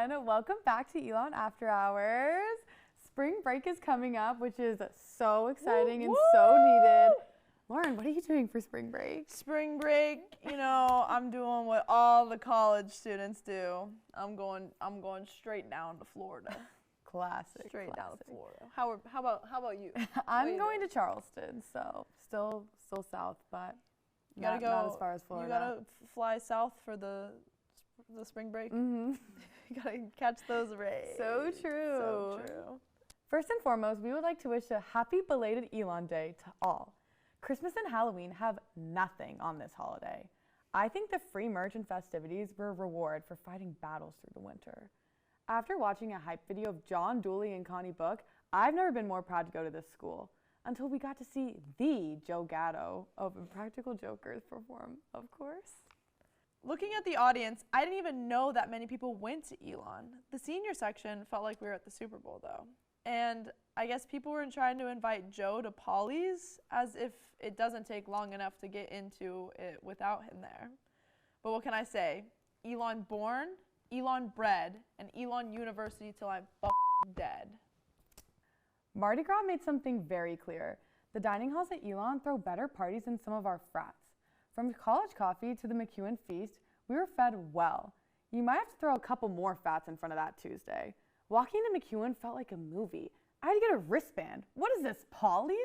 everyone. Welcome back to Elon After Hours. Spring break is coming up, which is so exciting and so needed. Lauren, what are you doing for spring break? Spring break, I'm doing what all the college students do. I'm going straight down to Florida. Classic. Straight down to Florida. How about you? I'm going to Charleston, so still south, but not as far as Florida. You gotta fly south for the spring break. Mm-hmm. You gotta catch those rays. So true. So true. First and foremost, we would like to wish a happy belated Elon Day to all. Christmas and Halloween have nothing on this holiday. I think the free merch and festivities were a reward for fighting battles through the winter. After watching a hype video of John Dooley and Connie Book, I've never been more proud to go to this school, until we got to see the Joe Gatto of Impractical Jokers perform, of course. Looking at the audience, I didn't even know that many people went to Elon. The senior section felt like we were at the Super Bowl, though. And I guess people were trying to invite Joe to Polly's, as if it doesn't take long enough to get into it without him there. But what can I say? Elon born, Elon bred, and Elon University till I'm fucking dead. Mardi Gras made something very clear. The dining halls at Elon throw better parties than some of our frats. From college coffee to the McEwen feast, we were fed well. You might have to throw a couple more fats in front of that Tuesday. Walking to McEwen felt like a movie. I had to get a wristband. What is this, Polly's?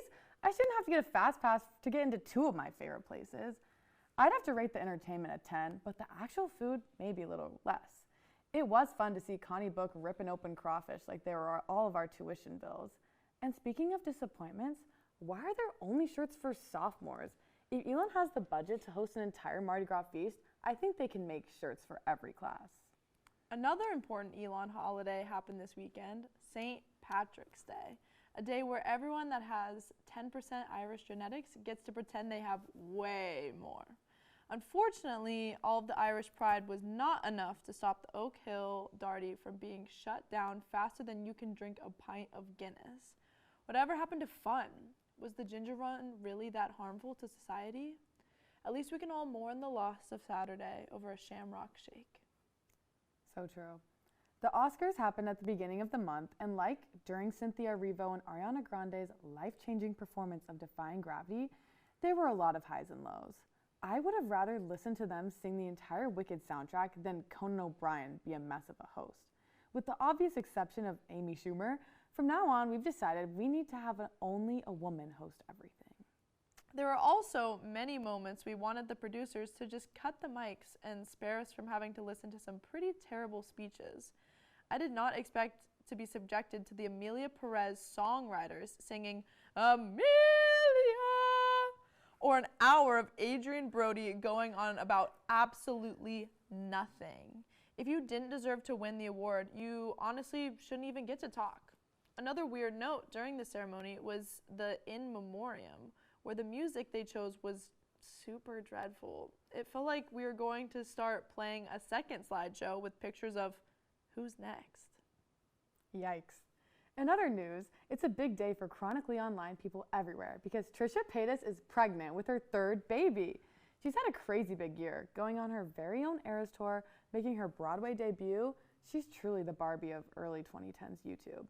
I shouldn't have to get a fast pass to get into two of my favorite places. I'd have to rate the entertainment a 10, but the actual food maybe a little less. It was fun to see Connie Book ripping open crawfish like they were all of our tuition bills. And speaking of disappointments, why are there only shirts for sophomores? If Elon has the budget to host an entire Mardi Gras feast, I think they can make shirts for every class. Another important Elon holiday happened this weekend, St. Patrick's Day, a day where everyone that has 10% Irish genetics gets to pretend they have way more. Unfortunately, all of the Irish pride was not enough to stop the Oak Hill Darty from being shut down faster than you can drink a pint of Guinness. Whatever happened to fun? Was the ginger run really that harmful to society? At least we can all mourn the loss of Saturday over a shamrock shake. So true. The Oscars happened at the beginning of the month, and like during Cynthia Erivo and Ariana Grande's life-changing performance of Defying Gravity, there were a lot of highs and lows. I would have rather listened to them sing the entire Wicked soundtrack than Conan O'Brien be a mess of a host. With the obvious exception of Amy Schumer, from now on we've decided we need to have only a woman host everything. There were also many moments we wanted the producers to just cut the mics and spare us from having to listen to some pretty terrible speeches. I did not expect to be subjected to the Amelia Perez songwriters singing Amelia, or an hour of Adrian Brody going on about absolutely nothing. If you didn't deserve to win the award, you honestly shouldn't even get to talk. Another weird note during the ceremony was the In Memoriam, where the music they chose was super dreadful. It felt like we were going to start playing a second slideshow with pictures of who's next. Yikes. In other news, it's a big day for chronically online people everywhere because Trisha Paytas is pregnant with her third baby. She's had a crazy big year, going on her very own Eras tour, making her Broadway debut. She's truly the Barbie of early 2010s YouTube.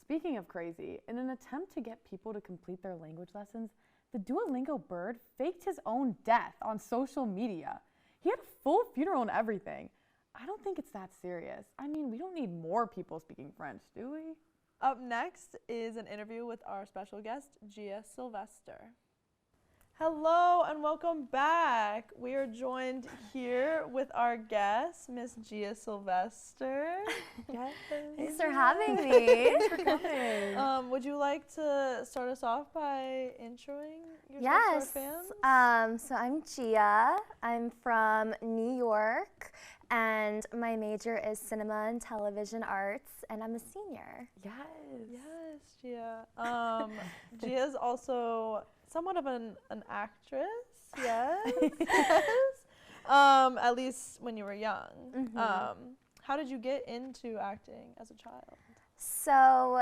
Speaking of crazy, in an attempt to get people to complete their language lessons, the Duolingo bird faked his own death on social media. He had a full funeral and everything. I don't think it's that serious. I mean, we don't need more people speaking French, do we? Up next is an interview with our special guest, Gia Sylvester. Hello and welcome back. We are joined here with our guest, Miss Gia Sylvester. Yes. Thanks for having me. Thanks for coming. Would you like to start us off by introing yourself to our fans? So I'm Gia. I'm from New York, and my major is cinema and television arts, and I'm a senior. Yes. Yes, Gia. Gia's also somewhat of an actress, yes. Yes. At least when you were young. Mm-hmm. How did you get into acting as a child? So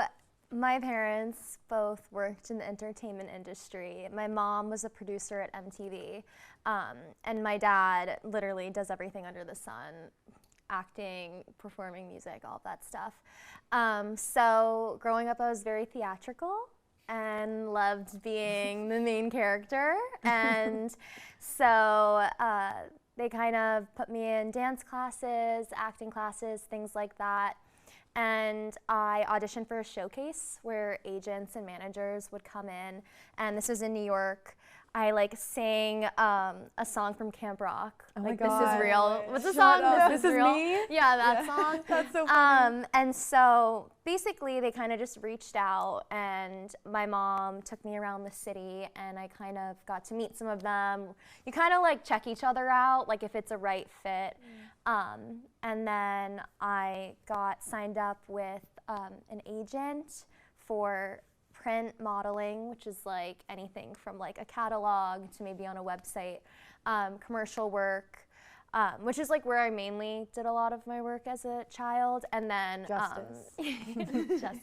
my parents both worked in the entertainment industry. My mom was a producer at MTV, and my dad literally does everything under the sun. acting, performing music, all of that stuff. So growing up, I was very theatrical and loved being the main character. And so they kind of put me in dance classes, acting classes, things like that. And I auditioned for a showcase where agents and managers would come in, and this was in New York. I sang a song from Camp Rock. Oh my This God. Is Real. What's the Shut song? up. This This is Is real. Me? Yeah, that song. That's so funny. And so basically they kind of just reached out, and my mom took me around the city, and I kind of got to meet some of them. You kind of check each other out, if it's a right fit. And then I got signed up with an agent for print modeling, which is anything from a catalog to maybe on a website, commercial work, which is where I mainly did a lot of my work as a child. And then Justice.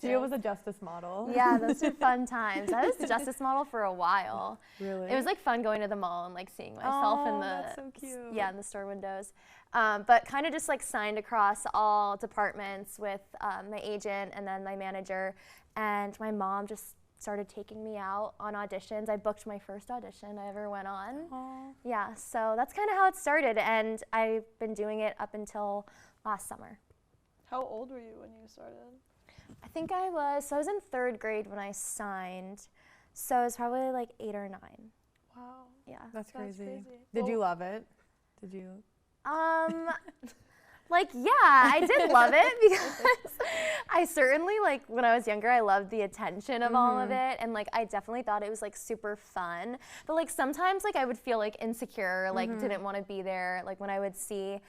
Gia was a Justice model. Yeah, those were fun times. I was a Justice model for a while. Really? It was fun going to the mall and seeing myself in the that's so cute. Yeah, in the store windows. But kind of just signed across all departments with my agent and then my manager, and my mom just started taking me out on auditions. I booked my first audition I ever went on. Aww. Yeah, so that's kind of how it started, and I've been doing it up until last summer. How old were you when you started? I think I was in 3rd grade when I signed, so it was probably 8 or 9. Wow. Yeah. That's crazy. crazy. Did you love it? Did you? Yeah, I did love it because I certainly, when I was younger, I loved the attention of all of it, and I definitely thought it was super fun. But sometimes I would feel insecure, didn't want to be there, when I would see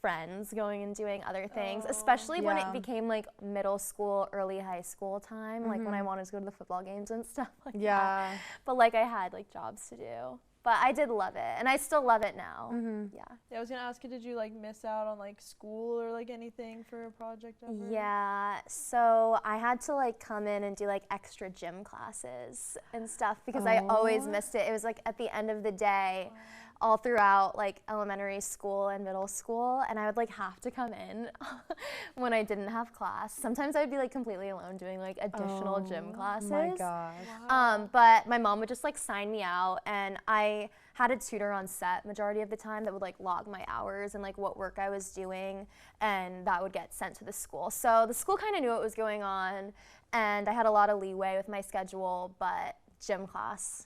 friends going and doing other things, especially when it became middle school, early high school time, when I wanted to go to the football games and stuff that. But I had jobs to do. But I did love it, and I still love it now. Yeah. Yeah, I was gonna ask you, did you miss out on school or anything for a project ever? Yeah, so I had to come in and do extra gym classes and stuff because I always missed it. It was at the end of the day, all throughout elementary school and middle school, and I would have to come in when I didn't have class. Sometimes I would be completely alone doing additional gym classes. Oh my gosh. Wow. But my mom would just sign me out, and I had a tutor on set majority of the time that would log my hours and what work I was doing, and that would get sent to the school. So the school kind of knew what was going on, and I had a lot of leeway with my schedule, but gym class,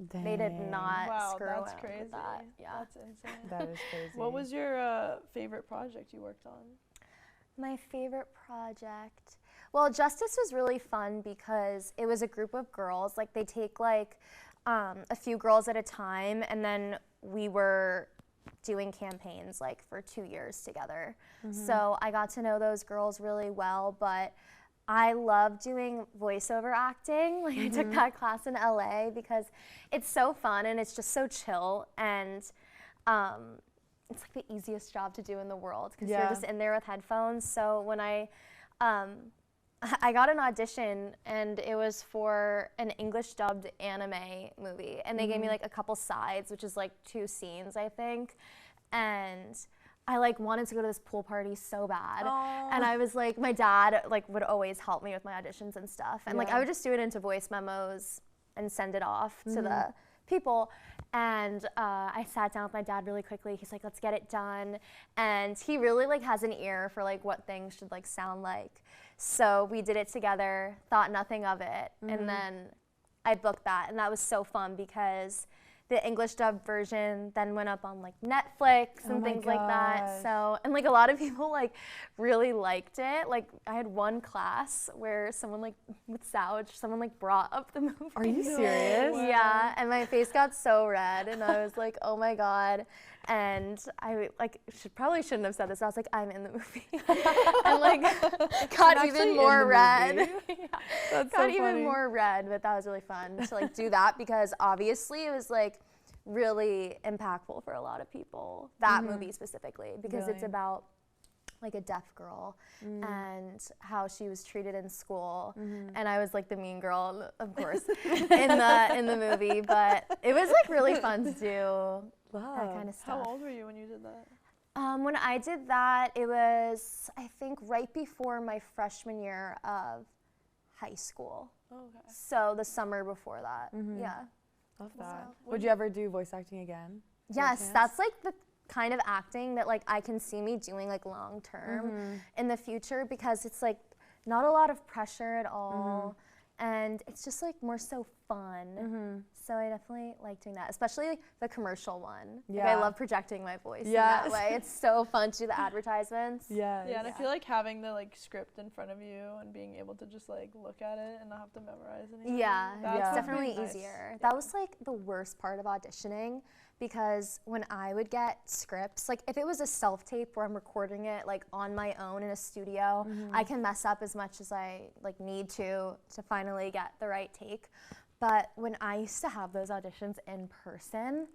Dang. they did not Wow, screw that's around crazy. with that. Yeah. That's insane. That is crazy. What was your favorite project you worked on? My favorite project. Well, Justice was really fun because it was a group of girls. They take a few girls at a time, and then we were doing campaigns for 2 years together. So I got to know those girls really well, but I love doing voiceover acting. I took that class in LA because it's so fun and it's just so chill, and it's the easiest job to do in the world because you're just in there with headphones. So when I got an audition, and it was for an English dubbed anime movie, and they gave me a couple sides, which is 2 scenes, I think, and I wanted to go to this pool party so bad. And I was my dad would always help me with my auditions and stuff, and I would just do it into voice memos and send it off to the people. And I sat down with my dad really quickly. He's let's get it done, and he really has an ear for what things should sound like. So we did it together, thought nothing of it, and then I booked that, and that was so fun because the English dub version then went up on Netflix and things like that. So, and a lot of people really liked it. I had one class where someone with Sowage, someone brought up the movie. Are you serious? Yeah, and my face got so red, and I was oh my God. And I probably shouldn't have said this. I was I'm in the movie, and got even more red. Yeah. That's got so even funny. more red, but that was really fun to do that because obviously it was really impactful for a lot of people. That movie specifically because it's Really? about a deaf girl and how she was treated in school, and I was the mean girl, of course, in the movie. But it was really fun to do. That kind of stuff. How old were you when you did that? When I did that, it was, I think, right before my freshman year of high school. Okay. So the summer before that, yeah. Love that. So- Would you ever do voice acting again? Yes, that's like the kind of acting that like I can see me doing like long term in the future, because it's like not a lot of pressure at all, and it's just like more so fun. So I definitely like doing that, especially like, the commercial one. Like, I love projecting my voice in that way. It's so fun to do the advertisements. Yes. Yeah, and I feel like having the like script in front of you and being able to just like look at it and not have to memorize anything. Yeah, That's it's would be definitely nice. easier. Yeah. That was like the worst part of auditioning, because when I would get scripts, like if it was a self-tape where I'm recording it like on my own in a studio, I can mess up as much as I like need to finally get the right take. But when I used to have those auditions in person,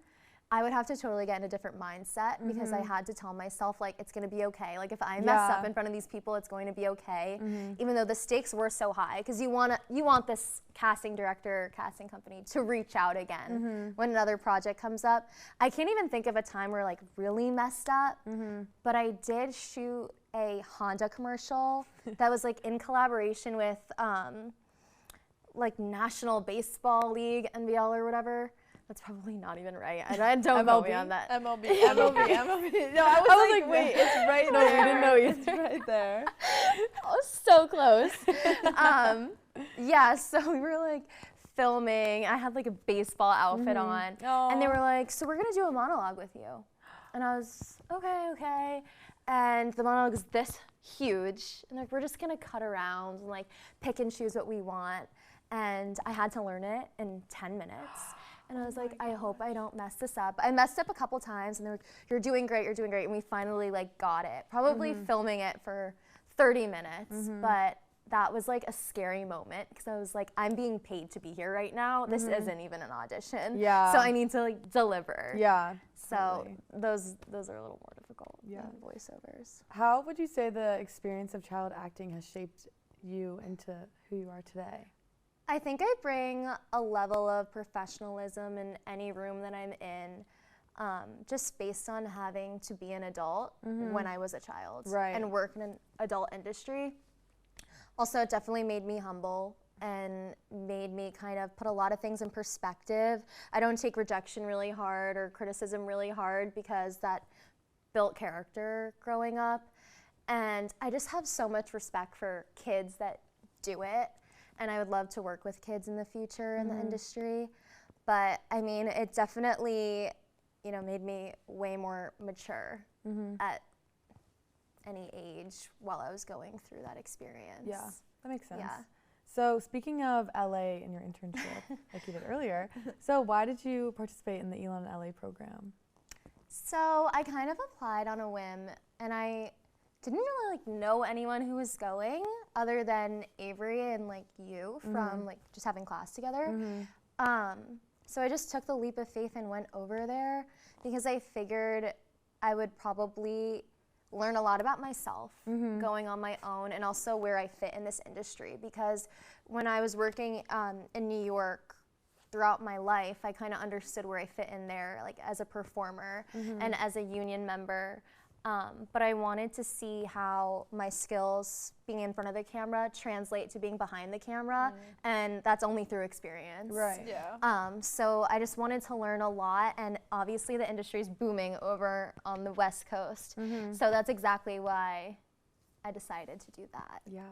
I would have to totally get in a different mindset, because I had to tell myself like it's gonna be okay. Like if I mess up in front of these people, it's going to be okay. Even though the stakes were so high, because you want this casting director, casting company to reach out again when another project comes up. I can't even think of a time where like really messed up, but I did shoot a Honda commercial that was like in collaboration with like National Baseball League, NBL or whatever. That's probably not even right. I don't know me on that. MLB. No, I was like, wait, it's right there. No, we didn't know. It's right there. Oh, so close. Yeah, so we were like filming. I had like a baseball outfit on, and they were like, "So we're gonna do a monologue with you," and I was okay. And the monologue is this huge, and like we're just gonna cut around and like pick and choose what we want. And I had to learn it in 10 minutes. And I was like, I hope I don't mess this up. I messed up a couple times, and they were like, you're doing great. And we finally like got it. Probably filming it for 30 minutes, but that was like a scary moment, because I was like, I'm being paid to be here right now. This isn't even an audition. Yeah. So I need to like deliver. Yeah. So totally. those are a little more difficult Yeah. than voiceovers. How would you say the experience of child acting has shaped you into who you are today? I think I bring a level of professionalism in any room that I'm in, just based on having to be an adult when I was a child and work in an adult industry. Also, it definitely made me humble and made me kind of put a lot of things in perspective. I don't take rejection really hard or criticism really hard, because that built character growing up. And I just have so much respect for kids that do it. And I would love to work with kids in the future in the industry. But I mean, it definitely, made me way more mature at any age while I was going through that experience. Yeah, that makes sense. Yeah. So speaking of LA and your internship, like you did earlier, so why did you participate in the Elon LA program? So I kind of applied on a whim, and I didn't really like know anyone who was going other than Avery and like you from like just having class together. So I just took the leap of faith and went over there, because I figured I would probably learn a lot about myself going on my own, and also where I fit in this industry. Because when I was working in New York throughout my life, I kind of understood where I fit in there, like as a performer and as a union member. But I wanted to see how my skills being in front of the camera translate to being behind the camera, and that's only through experience. Right. Yeah. So I just wanted to learn a lot, and obviously the industry is booming over on the West Coast. So that's exactly why I decided to do that. Yeah.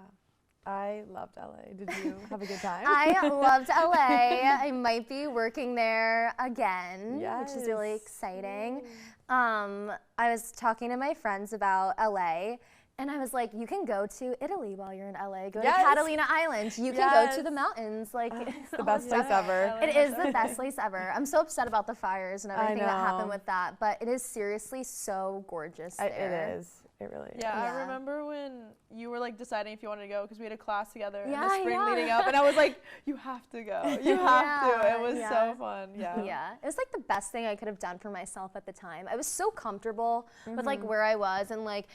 I loved LA. Did you have a good time? I loved LA. I might be working there again, which is really Yes. exciting. I was talking to my friends about LA, and I was like, you can go to Italy while you're in LA. Go to Catalina Island. You can go to the mountains. Like, It's the best place ever. It is the best place ever. I'm so upset about the fires and everything that happened know. with that, but it is seriously so gorgeous there. It is. It really is. Yeah, I Yeah. remember when you were like deciding if you wanted to go, because we had a class together in the Yeah, spring yeah. leading up, and I was like, you have to go. You have to. It was Yeah. so fun. Yeah. Yeah, it was like the best thing I could have done for myself at the time. I was so comfortable with like where I was, and like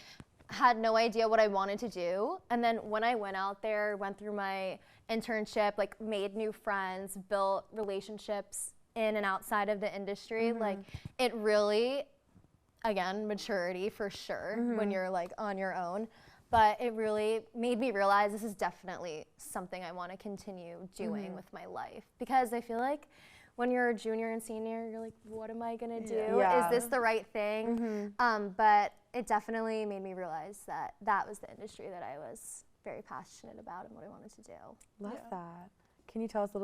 had no idea what I wanted to do. And then when I went out there, went through my internship, like made new friends, built relationships in and outside of the industry, like it really again, maturity for sure when you're like on your own. But it really made me realize this is definitely something I want to continue doing with my life. Because I feel like when you're a junior and senior, you're like, what am I going to do? Yeah. Is this the right thing? But it definitely made me realize that that was the industry that I was very passionate about and what I wanted to do. Love that. Can you tell us a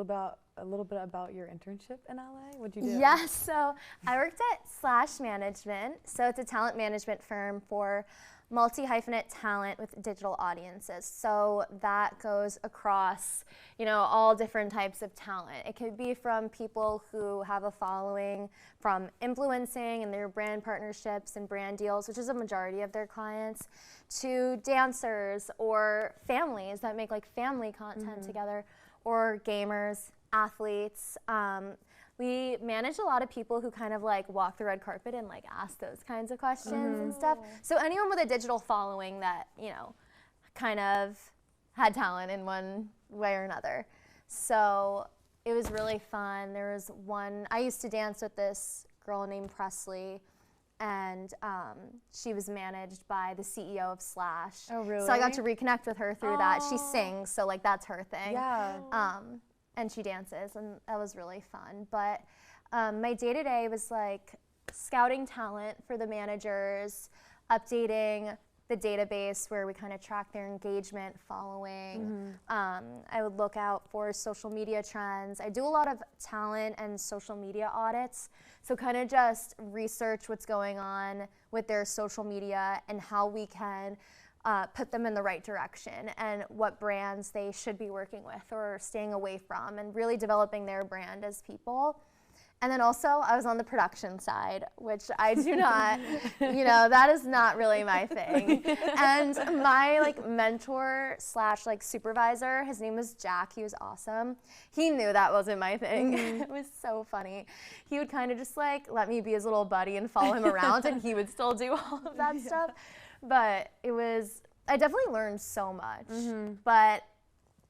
little bit about your internship in LA? What'd you do? Yes, so I worked at Slash Management. So it's a talent management firm for multi-hyphenate talent with digital audiences. So that goes across, all different types of talent. It could be from people who have a following, from influencing and their brand partnerships and brand deals, which is a majority of their clients, to dancers or families that make like family content together, or gamers, athletes. We manage a lot of people who kind of like walk the red carpet and like ask those kinds of questions and stuff. So anyone with a digital following that, kind of had talent in one way or another. So it was really fun. There was I used to dance with this girl named Presley, and she was managed by the CEO of Slash. Oh, really? So I got to reconnect with her through that. She sings, so like that's her thing. Yeah. And she dances, and that was really fun. But my day-to-day was like scouting talent for the managers, updating the database where we kind of track their engagement, following. I would look out for social media trends. I do a lot of talent and social media audits, so kind of just research what's going on with their social media and how we can put them in the right direction, and what brands they should be working with or staying away from, and really developing their brand as people. And then also I was on the production side, which I do not, that is not really my thing. And my like mentor slash like supervisor, his name was Jack, he was awesome. He knew that wasn't my thing. It was so funny. He would kind of just like let me be his little buddy and follow him around, and he would still do all of that stuff. But I definitely learned so much, but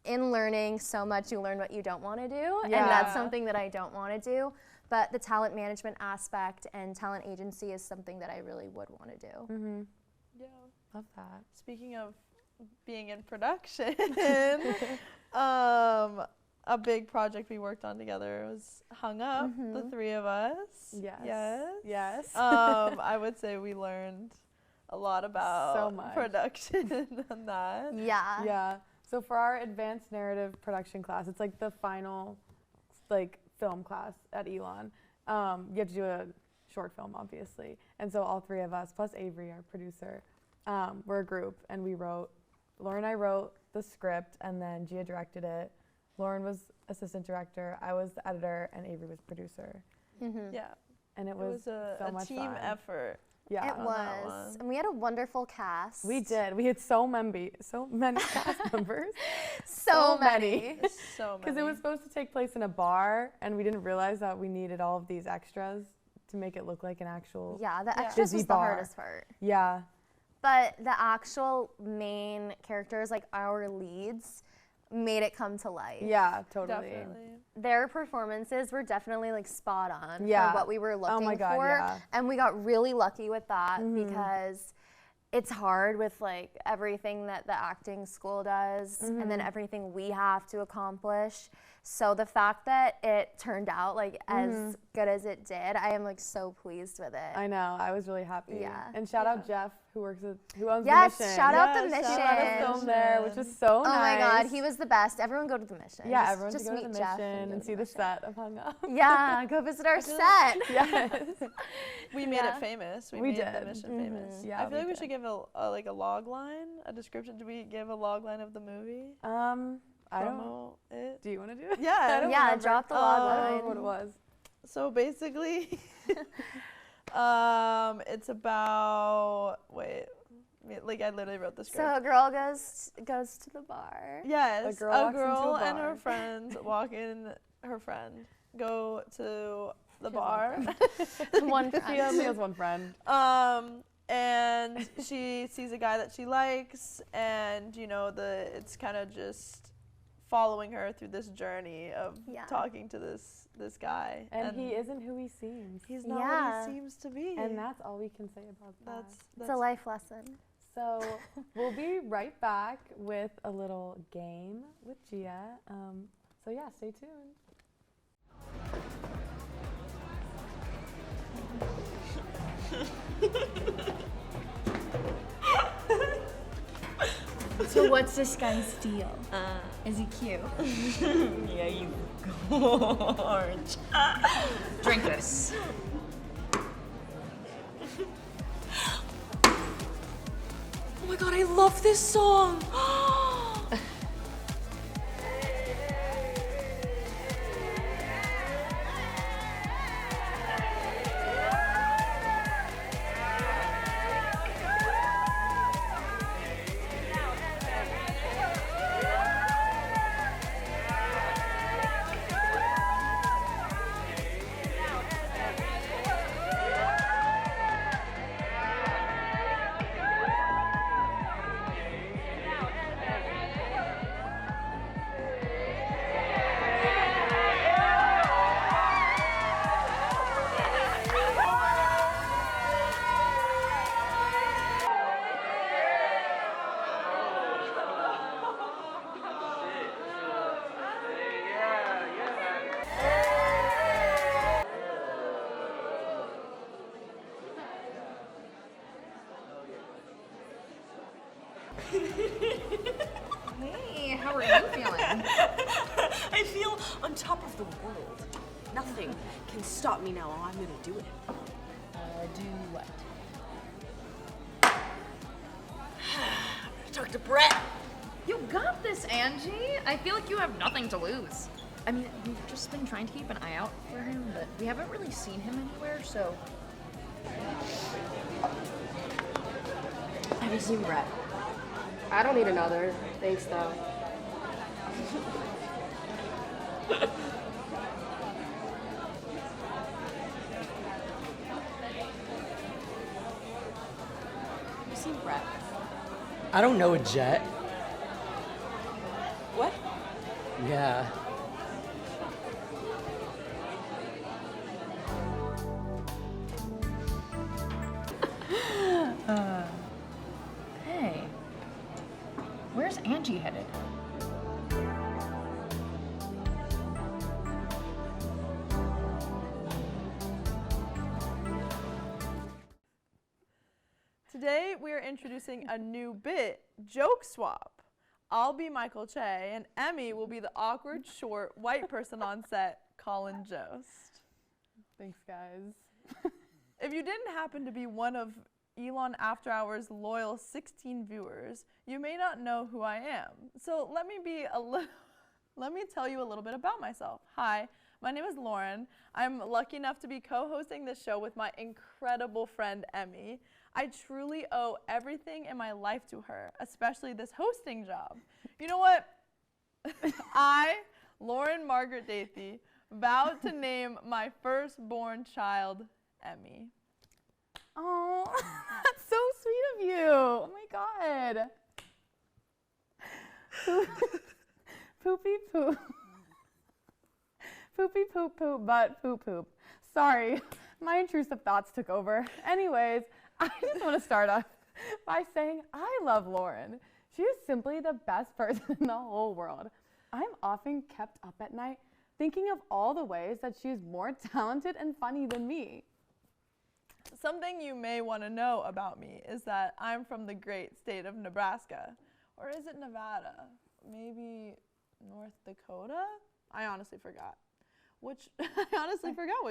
in learning so much, you learn what you don't want to do, and that's something that I don't want to do. But the talent management aspect and talent agency is something that I really would want to do. Yeah. Love that. Speaking of being in production, a big project we worked on together was Hung Up, the three of us. Yes. I would say we learned a lot about so much production on that. Yeah. So for our advanced narrative production class, it's like the final film class at Elon. You have to do a short film, obviously. And so all three of us, plus Avery, our producer, we're a group, and Lauren and I wrote the script, and then Gia directed it. Lauren was assistant director, I was the editor, and Avery was producer. Yeah. And it was a much team fun. effort. Yeah. It was. And we had a wonderful cast. We did. We had so many cast members. So many. Because it was supposed to take place in a bar, and we didn't realize that we needed all of these extras to make it look like an actual the extras was the hardest part. Yeah. But the actual main characters, like our leads, made it come to life. Yeah, totally. Definitely. Their performances were definitely like spot on for what we were looking oh my God, for. Yeah. And we got really lucky with that because it's hard with like everything that the acting school does and then everything we have to accomplish. So the fact that it turned out like as good as it did, I am like so pleased with it. I know. I was really happy. Yeah. And shout out Jeff, who owns the Mission. Yes, shout out the Mission. Shout out to film there, which was so nice. Oh my God, he was the best. Everyone go to the Mission. Yeah, everyone just should go to meet the Jeff Mission and see the set of Hung Up. Yeah, go visit our set. Yes. We made it famous. We made did. the Mission famous. Yeah, I feel like we should give a log line, a description. Do we give a log line of the movie? I don't. It. Do you want to do it? Yeah. I don't Yeah, remember. drop the log I don't line. remember what it was. So basically, it's about I literally wrote the script. So a girl goes to the bar. Yes, A girl walks into a and her bar. friend her friend go to the bar. One She only has one friend. And she sees a guy that she likes, and it's kind of just following her through this journey of Yeah. talking to this guy. And he isn't who he seems. He's not Yeah. what he seems to be. And that's all we can say about that. It's a life lesson. So we'll be right back with a little game with Gia. So yeah, stay tuned. So what's this guy's deal? Is he cute? Yeah, you gorge. Drink this. Oh my god, I love this song. Hey, how are you feeling? I feel on top of the world. Nothing can stop me now. I'm gonna do it. Do what? Talk to Brett. You got this, Angie. I feel like you have nothing to lose. I mean, we've just been trying to keep an eye out for him, but we haven't really seen him anywhere, so. Have you seen Brett? I don't need another. Thanks, though. Have you seen Brett? I don't know a jet. What? Yeah. Hey, where's Angie headed? Today we are introducing a new bit, Joke Swap. I'll be Michael Che, and Emme will be the awkward, short, white person on set, Colin Jost. Thanks, guys. If you didn't happen to be one of Elon After Hours' loyal 16 viewers, you may not know who I am. So let me tell you a little bit about myself. Hi, my name is Lauren. I'm lucky enough to be co-hosting this show with my incredible friend Emme. I truly owe everything in my life to her, especially this hosting job. You know what? I, Lauren Margaret Dathe, vowed to name my firstborn child Emme. Oh, that's so sweet of you. Oh my God. Poopy poop. Poopy poop poop butt poop poop. Sorry, my intrusive thoughts took over. Anyways, I just want to start off by saying I love Lauren. She is simply the best person in the whole world. I'm often kept up at night thinking of all the ways that she's more talented and funny than me. Something you may want to know about me is that I'm from the great state of Nebraska. Or is it Nevada? Maybe North Dakota? I honestly forgot which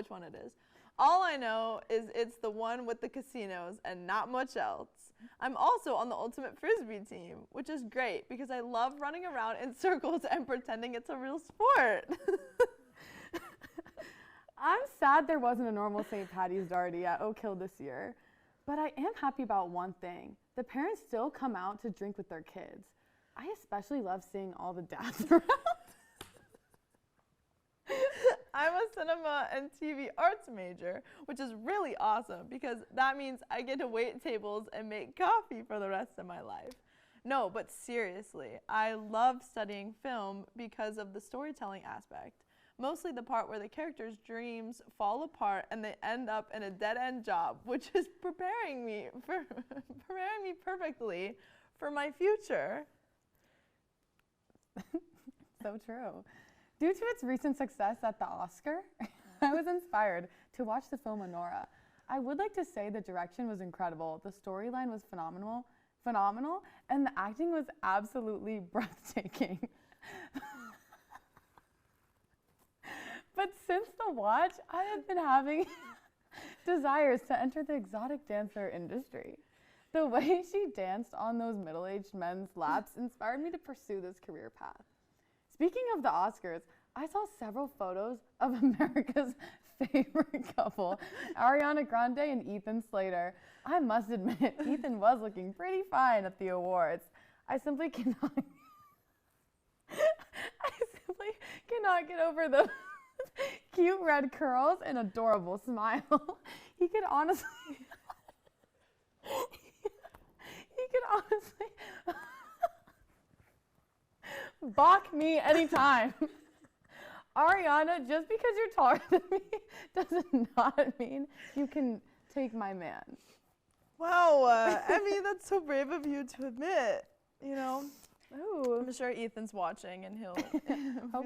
one it is. All I know is it's the one with the casinos and not much else. I'm also on the Ultimate Frisbee team, which is great because I love running around in circles and pretending it's a real sport. I'm sad there wasn't a normal St. Patty's Darty at Oak Hill this year, but I am happy about one thing. The parents still come out to drink with their kids. I especially love seeing all the dads around. I'm a cinema and TV arts major, which is really awesome because that means I get to wait tables and make coffee for the rest of my life. No, but seriously, I love studying film because of the storytelling aspect. Mostly the part where the characters' dreams fall apart and they end up in a dead-end job, which is preparing me perfectly for my future. So true. Due to its recent success at the Oscar, I was inspired to watch the film Anora. I would like to say the direction was incredible, the storyline was phenomenal, and the acting was absolutely breathtaking. But since the watch, I have been having desires to enter the exotic dancer industry. The way she danced on those middle-aged men's laps inspired me to pursue this career path. Speaking of the Oscars, I saw several photos of America's favorite couple, Ariana Grande and Ethan Slater. I must admit, Ethan was looking pretty fine at the awards. I simply cannot get over the cute red curls and adorable smile. He could honestly balk me anytime. Ariana, just because you're taller than me does not mean you can take my man. Wow, Emme, that's so brave of you to admit, you know. Ooh. I'm sure Ethan's watching and he'll feel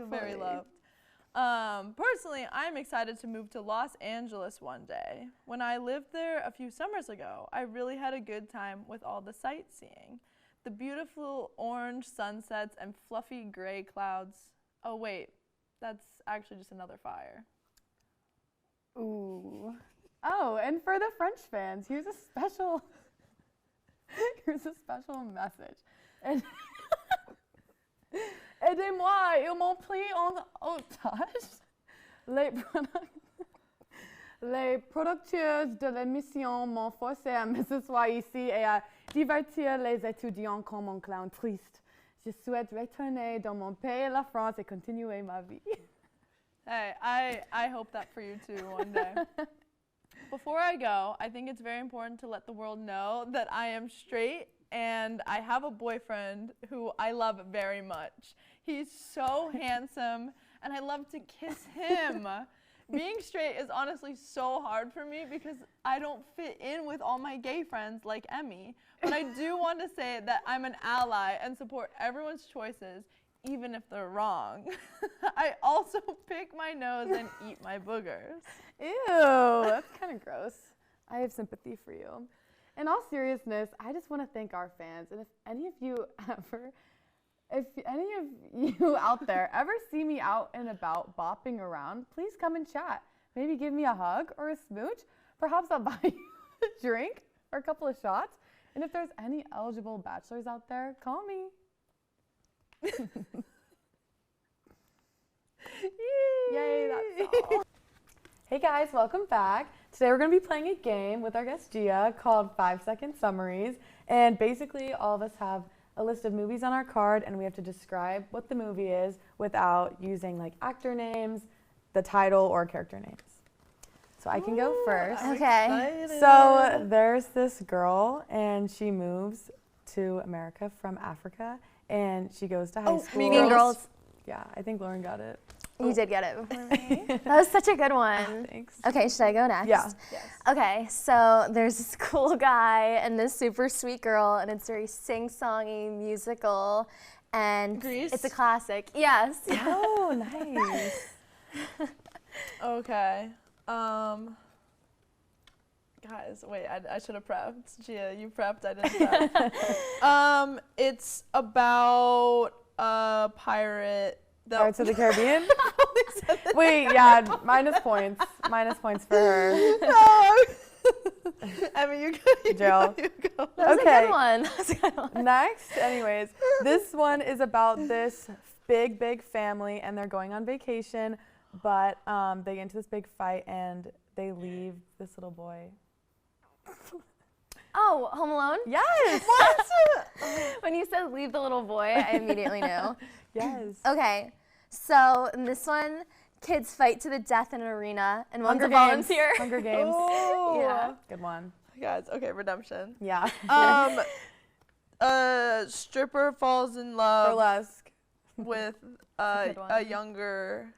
very Hopefully. loved. Personally, I'm excited to move to Los Angeles one day. When I lived there a few summers ago, I really had a good time with all the sightseeing. The beautiful orange sunsets and fluffy gray clouds. Oh wait, that's actually just another fire. Ooh. Oh, and for the French fans, here's a special message. Aidez-moi, ils m'ont pris en otage. Les producteurs de l'émission m'ont forcé à m'asseoir ici et à divertir les étudiants comme un clown triste. Je souhaite retourner dans mon pays, la France, et continuer ma vie. Hey, I hope that for you too one day. Before I go, I think it's very important to let the world know that I am straight and I have a boyfriend who I love very much. He's so handsome and I love to kiss him. Being straight is honestly so hard for me because I don't fit in with all my gay friends like Emme. But I do want to say that I'm an ally and support everyone's choices, even if they're wrong. I also pick my nose and eat my boogers. Ew, that's kind of gross. I have sympathy for you. In all seriousness, I just want to thank our fans. And if any of you out there ever see me out and about bopping around, please come and chat. Maybe give me a hug or a smooch. Perhaps I'll buy you a drink or a couple of shots. And if there's any eligible bachelors out there, call me. Yay, that's all. Hey guys, welcome back. Today we're going to be playing a game with our guest Gia called 5-second summaries. And basically all of us have a list of movies on our card and we have to describe what the movie is without using like actor names, the title, or character names. So I can go first. Okay. So there's this girl and she moves to America from Africa and she goes to high school. Mean Girls. Yeah, I think Lauren got it. You did get it before me. That was such a good one. Thanks. Okay, should I go next? Yeah. Yes. Okay, so there's this cool guy and this super sweet girl, and it's very sing-songy, musical, and Grease? it's a classic. Yes. Oh, nice. Okay. Guys, wait, I should have prepped. Gia, you prepped, I didn't prep. It's about a pirate. Pirates of the Caribbean? Wait, yeah, minus points. Minus points for her. No. I mean, you go. Jill. You go. That was Okay. a good one. That was a good one. Next, anyways, this one is about this big family and they're going on vacation, but they get into this big fight and they leave this little boy. Oh, Home Alone? Yes! When you said leave the little boy, I immediately knew. Yes. Okay, so in this one, kids fight to the death in an arena, and one's Hunger a Games. volunteer. Hunger Games. Oh. Yeah. Good one. Guys, okay, redemption. Yeah. A stripper falls in love Burlesque. with a good a one. younger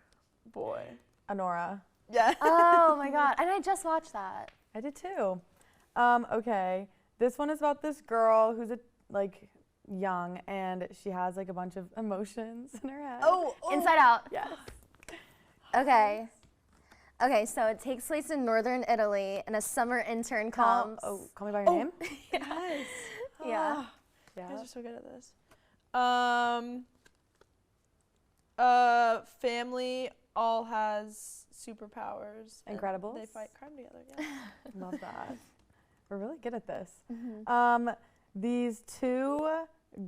boy. Honora. Yeah. Oh my god. And I just watched that. I did too. Okay. This one is about this girl who's young, and she has like a bunch of emotions in her head. Oh, Inside Out. Yes. Okay. Okay, so it takes place in northern Italy, and a summer intern comes. Call Me by Your Name? yes. Yeah. You Yeah. guys are so good at this. Family all has superpowers. and Incredibles? They fight crime together. Yeah. Love that. We're really good at this. Mm-hmm. These two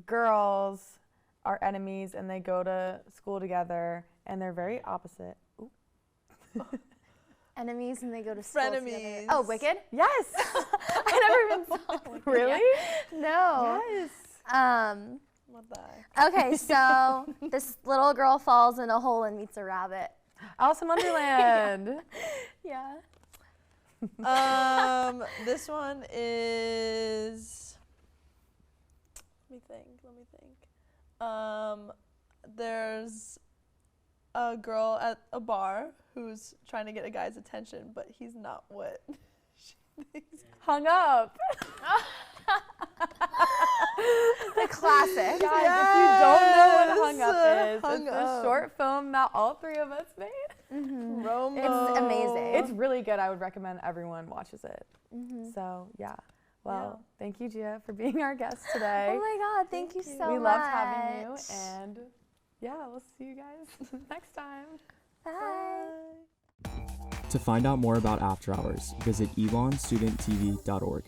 girls are enemies, and they go to school together, and they're very opposite. Ooh. Enemies, and they go to school together. Frenemies. Oh, Wicked? Yes. I never even saw Wicked. Really? yet. No. Yes. What the heck? Okay, so this little girl falls in a hole and meets a rabbit. Alice in Wonderland. Yeah. This one is. Let me think. There's a girl at a bar who's trying to get a guy's attention, but he's not what she thinks. Hung Up. The classic. Guys, if you don't know what Hung Up is, Hung it's a Up. short film that all three of us made. Romo. It's amazing. It's really good. I would recommend everyone watches it. So, yeah. Well, thank you, Gia, for being our guest today. Oh my God, thank you so much. We loved having you, and yeah, we'll see you guys next time. Bye. To find out more about After Hours, visit elonstudenttv.org.